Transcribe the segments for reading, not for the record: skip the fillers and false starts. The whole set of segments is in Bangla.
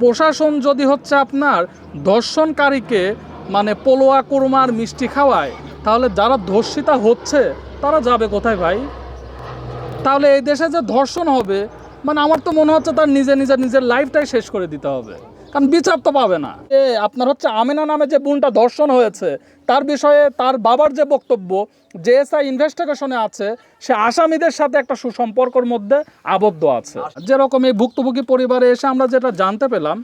প্রশাসন যদি হচ্ছে আপনার ধর্ষণকারীকে মানে পোলোয়া কুরমার মিষ্টি খাওয়ায়, তাহলে যারা ধর্ষিতা হচ্ছে তারা যাবে কোথায় ভাই? তাহলে এই দেশে যে ধর্ষণ হবে, মানে আমার তো মনে হচ্ছে তার নিজের লাইফটাই শেষ করে দিতে হবে, কারণ বিচার তো পাবে না। আপনার হচ্ছে আমিনা নামে যে বোনটা ধর্ষণ হয়েছে, তার বিষয়ে তার বাবার যে বক্তব্য, জেএসআই ইনভেস্টিগেশনে আছে, সে আসামিদের সাথে একটা সুসম্পর্কের মধ্যে আবদ্ধ আছে। যেরকম এই ভুক্তভোগী পরিবারে এসে আমরা যেটা জানতে পেলাম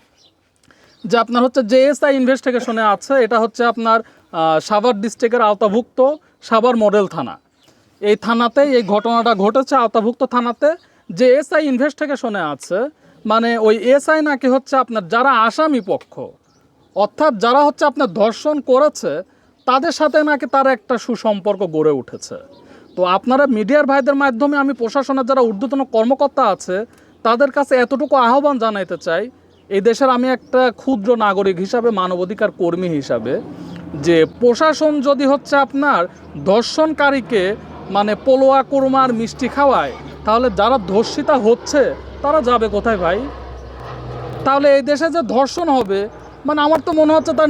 যে আপনার হচ্ছে জেএসআই ইনভেস্টিগেশনে আছে, এটা হচ্ছে আপনার সাভার ডিস্ট্রিক্টের আওতাভুক্ত সাভার মডেল থানা। এই থানাতেই এই ঘটনাটা ঘটেছে, আওতাভুক্ত থানাতে। যে এসআই ইনভেস্টিগেশনে আছে, মানে ওই এসআই নাকি হচ্ছে আপনার যারা আসামি পক্ষ, অর্থাৎ যারা হচ্ছে আপনার ধর্ষণ করেছে, তাদের সাথে নাকি তার একটা সুসম্পর্ক গড়ে উঠেছে। তো আপনারা মিডিয়ার ভাইদের মাধ্যমে আমি প্রশাসনের যারা ঊর্ধ্বতন কর্মকর্তা আছে তাদের কাছে এতটুকু আহ্বান জানাইতে চাই, এই দেশের আমি একটা ক্ষুদ্র নাগরিক হিসাবে, মানবাধিকার কর্মী হিসাবে, যে প্রশাসন যদি হচ্ছে আপনার ধর্ষণকারীকে মানে পোলোয়া কুরমার মিষ্টি খাওয়ায়, তাহলে যারা ধর্ষিতা হচ্ছে তারা যাবে কোথায় ভাই? তাহলে এই দেশে যে ধর্ষণ হবে, মানে আমার তো মনে হচ্ছে তার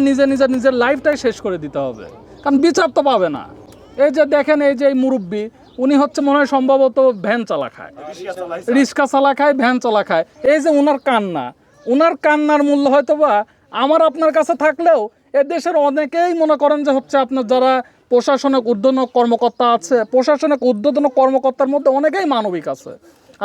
নিজের লাইফটাই শেষ করে দিতে হবে, কারণ বিচার তো পাবে না। এই যে দেখেন, এই যে এই মুরব্বী, উনি হচ্ছে মনে হয় সম্ভবত ভ্যান চালা খায়, রিক্সা চালা খায়, ভ্যান চালা খায়। এই যে উনার কান্নার মূল্য হয়তো বা আমার আপনার কাছে থাকলেও এ দেশের অনেকেই মনে করেন যে হচ্ছে আপনার যারা প্রশাসনিক ঊর্ধ্বতন কর্মকর্তা আছে, প্রশাসনিক ঊর্ধ্বতন কর্মকর্তার মধ্যে অনেকেই মানবিক আছে।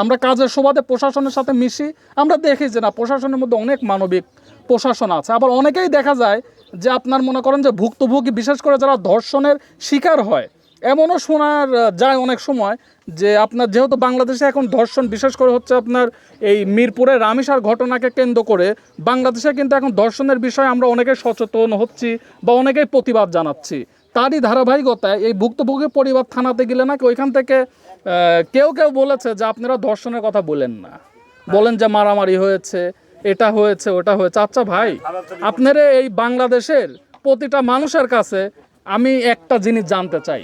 আমরা কাজের সুবাদে প্রশাসনের সাথে মিশি, আমরা দেখি যে না, প্রশাসনের মধ্যে অনেক মানবিক প্রশাসন আছে। আবার অনেকেই দেখা যায় যে আপনার মনে করেন যে ভুক্তভোগী, বিশেষ করে যারা ধর্ষণের শিকার হয়, এমনও শোনার যায় অনেক সময় যে আপনার যেহেতু বাংলাদেশে এখন ধর্ষণ বিশেষ করে হচ্ছে আপনার এই মিরপুরের রামিসার ঘটনাকে কেন্দ্র করে বাংলাদেশে কিন্তু এখন ধর্ষণের বিষয়ে আমরা অনেকেই সচেতন হচ্ছি বা অনেকেই প্রতিবাদ জানাচ্ছি। তারই ধারাবাহিকতায় এই ভুক্তভোগী পরিবার থানাতে গেলে নাকি ওইখান থেকে কেউ বলেছে যে আপনারা ধর্ষণের কথা বলেন না, বলেন যে মারামারি হয়েছে, এটা হয়েছে, ওটা হয়েছে। আচ্ছা ভাই, আপনারা এই বাংলাদেশের প্রতিটা মানুষের কাছে আমি একটা জিনিস জানতে চাই,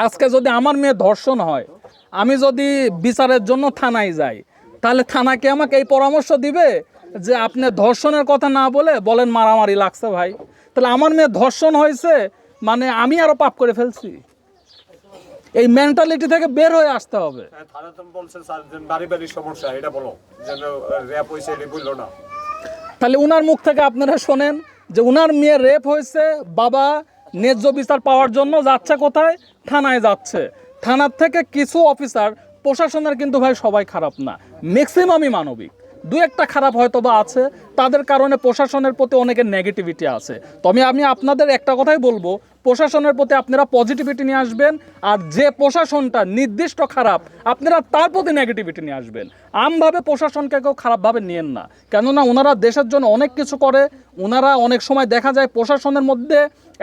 আজকে যদি আমার মেয়ে ধর্ষণ হয়, আমি যদি বিচারের জন্য থানায় যাই, তাহলে থানাকে আমাকে এই পরামর্শ দিবে যে আপনি ধর্ষণের কথা না বলেন মারামারি লাগছে ভাই? তাহলে আমার মেয়ে ধর্ষণ হয়েছে মানে আমি আরো পাপ করে ফেলছি। এই মেন্টালিটি থেকে বের হয়ে আসতে হবে। তাহলে উনার মুখ থেকে আপনারা শোনেন যে উনার মেয়ে রেপ হয়েছে, বাবা ন্যায্য বিচার পাওয়ার জন্য যাচ্ছে কোথায়? থানায় যাচ্ছে। থানার থেকে কিছু অফিসার, প্রশাসনের কিন্তু ভাই সবাই খারাপ না, ম্যাক্সিমামই মানবিক, দু একটা খারাপ হয়তো বা আছে, তাদের কারণে প্রশাসনের প্রতি অনেকের নেগেটিভিটি আছে। তবে আমি আপনাদের একটা কথাই বলবো, প্রশাসনের প্রতি আপনারা পজিটিভিটি নিয়ে আসবেন, আর যে প্রশাসনটা নির্দিষ্ট খারাপ আপনারা তার প্রতি নেগেটিভিটি নিয়ে আসবেন। আমভাবে প্রশাসনকে কেউ খারাপভাবে নিয়েন না, কেননা ওনারা দেশের জন্য অনেক কিছু করে। ওনারা অনেক সময় দেখা যায় প্রশাসনের মধ্যে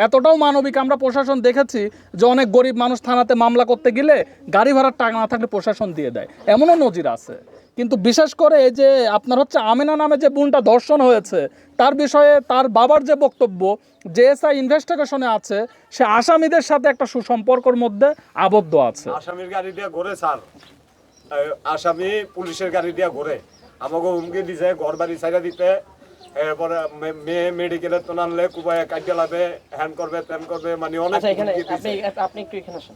এতটাও মানবিক, আমরা প্রশাসন দেখেছি যে অনেক গরিব মানুষ থানাতে মামলা করতে গেলে গাড়ি ভাড়ার টাকা না থাকলে প্রশাসন দিয়ে দেয়, এমনও নজির আছে। কিন্তু বিশেষ করে এই যে আপনার হচ্ছে আমিনা নামে যে বোনটা ধর্ষণ হয়েছে, তার বিষয়ে তার বাবার যে বক্তব্য, জেএসআই ইনভেস্টিগেশনে আছে, সে আসামিদের সাথে একটা সুসম্পর্কের মধ্যে আবদ্ধ আছে। আসামির গাড়ি দিয়ে ঘুরে স্যার, আসামি পুলিশের গাড়ি দিয়ে ঘুরে আমাকে হুমকি দিছে ঘর বাড়ি ছাইড়া দিতে, এরপরে মেয়ে মেডিকেলে তো নানলে কুবায় কাটিয়ে লাবে, হ্যান্ড করবে, ত্যান করবে, মানে অনেক। আপনি একটু এখানে আসেন।